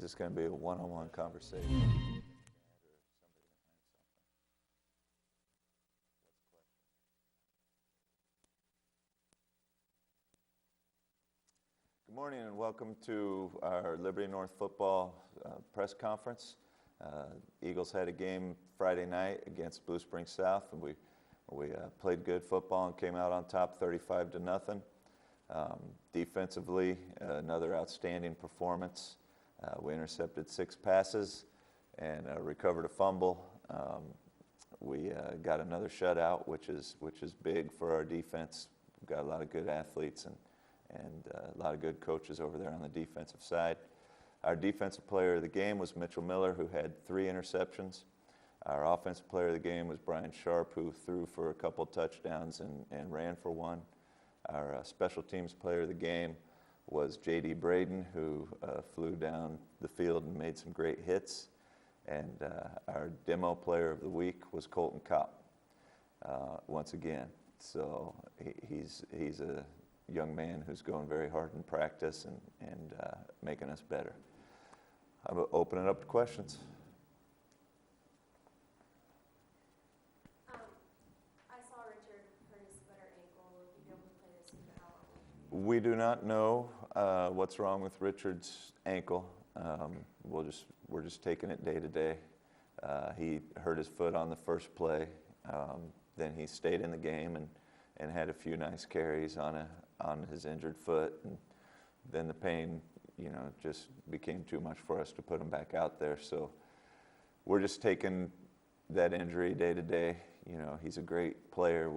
Is this going to be a one-on-one conversation? Good morning and welcome to our Liberty North football press conference. Eagles had a game Friday night against Blue Springs South, and we played good football and came out on top 35-0. Defensively, another outstanding performance. We intercepted 6 passes and recovered a fumble. We got another shutout, which is big for our defense. We've got a lot of good athletes and a lot of good coaches over there on the defensive side. Our defensive player of the game was Mitchell Miller, who had 3 interceptions. Our offensive player of the game was Brian Sharp, who threw for a couple touchdowns and ran for one. Our special teams player of the game was J.D. Braden, who flew down the field and made some great hits. And our demo player of the week was Colton Kopp, once again. So he's a young man who's going very hard in practice and making us better. I'll open it up to questions. I saw Richard hurt his foot or ankle. Will he be able to play this week or how long? We do not know what's wrong with Richard's ankle. We're just taking it day to day. He hurt his foot on the first play. Then he stayed in the game and had a few nice carries on his injured foot. And then the pain, just became too much for us to put him back out there. So we're just taking that injury day to day. He's a great player.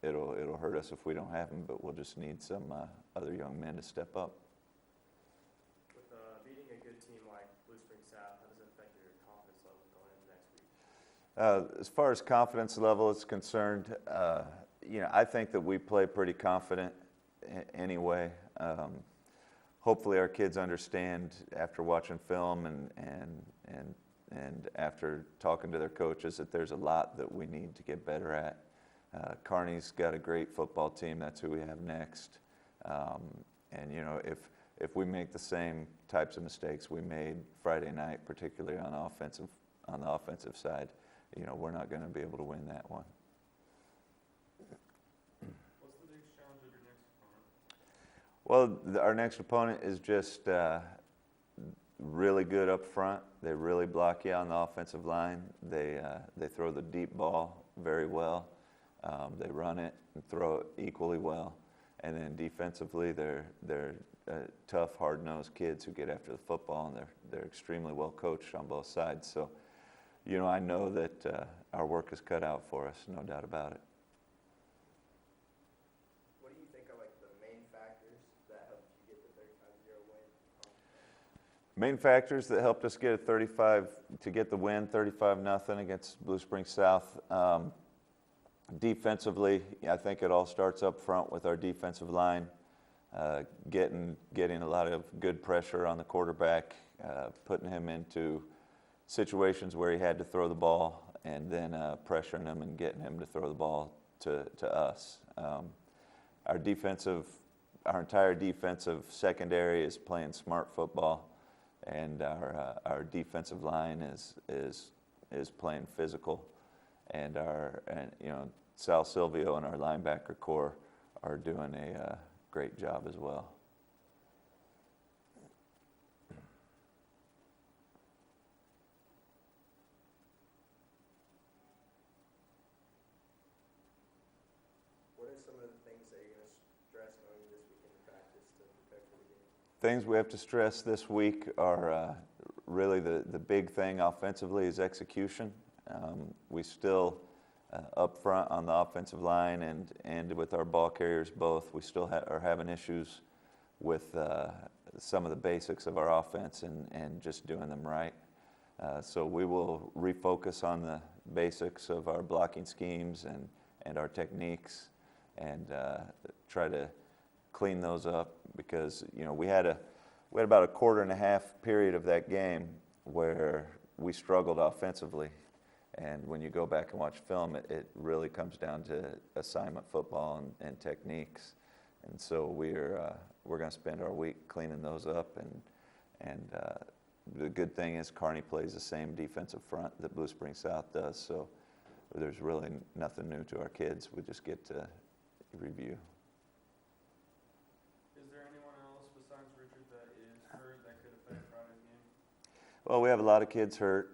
It'll hurt us if we don't have him, but we'll just need some other young men to step up. With beating a good team like Blue Springs South, how does it affect your confidence level going into next week? As far as confidence level is concerned, I think that we play pretty confident anyway. Hopefully our kids understand after watching film and after talking to their coaches that there's a lot that we need to get better at. Kearney's got a great football team. That's who we have next. If we make the same types of mistakes we made Friday night, particularly on the offensive side, we're not going to be able to win that one. What's the biggest challenge of your next opponent? Well, our next opponent is just really good up front. They really block you on the offensive line. They throw the deep ball very well. They run it and throw it equally well. And then defensively, they're tough, hard-nosed kids who get after the football, and they're extremely well coached on both sides. So, I know that our work is cut out for us, no doubt about it. What do you think are the main factors that helped you get the 35-0 win? Main factors that helped us get the win, 35-0 against Blue Springs South. Defensively, I think it all starts up front with our defensive line, getting a lot of good pressure on the quarterback, putting him into situations where he had to throw the ball, and then pressuring him and getting him to throw the ball to us. Our entire defensive secondary is playing smart football, and our defensive line is playing physical, and Sal Silvio and our linebacker core are doing a great job as well. What are some of the things that you're going to stress on this week in practice to prepare for the game? Things we have to stress this week are really the big thing offensively is execution. We still, up front on the offensive line and with our ball carriers both, we still are having issues with some of the basics of our offense and just doing them right. So we will refocus on the basics of our blocking schemes and our techniques and try to clean those up because, we had about a quarter and a half period of that game where we struggled offensively. And when you go back and watch film, it really comes down to assignment football and techniques. And so we're going to spend our week cleaning those up And the good thing is Kearney plays the same defensive front that Blue Spring South does, so there's really nothing new to our kids. We just get to review. Is there anyone else besides Richard that is hurt that could affect Friday's game? Well, we have a lot of kids hurt,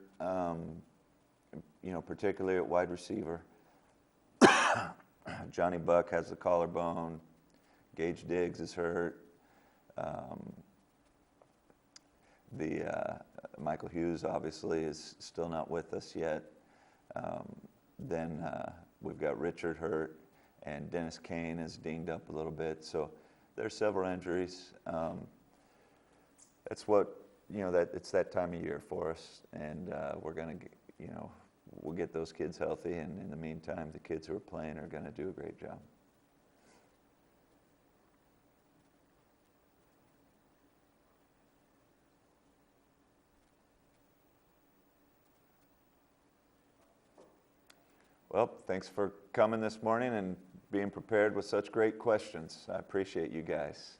particularly at wide receiver. Johnny Buck has the collarbone. Gage Diggs is hurt. Michael Hughes obviously is still not with us yet. Then we've got Richard hurt, and Dennis Kane is dinged up a little bit. So there's several injuries. That's what it's that time of year for us, and we're gonna we'll get those kids healthy, and in the meantime, the kids who are playing are gonna do a great job. Well, thanks for coming this morning and being prepared with such great questions. I appreciate you guys.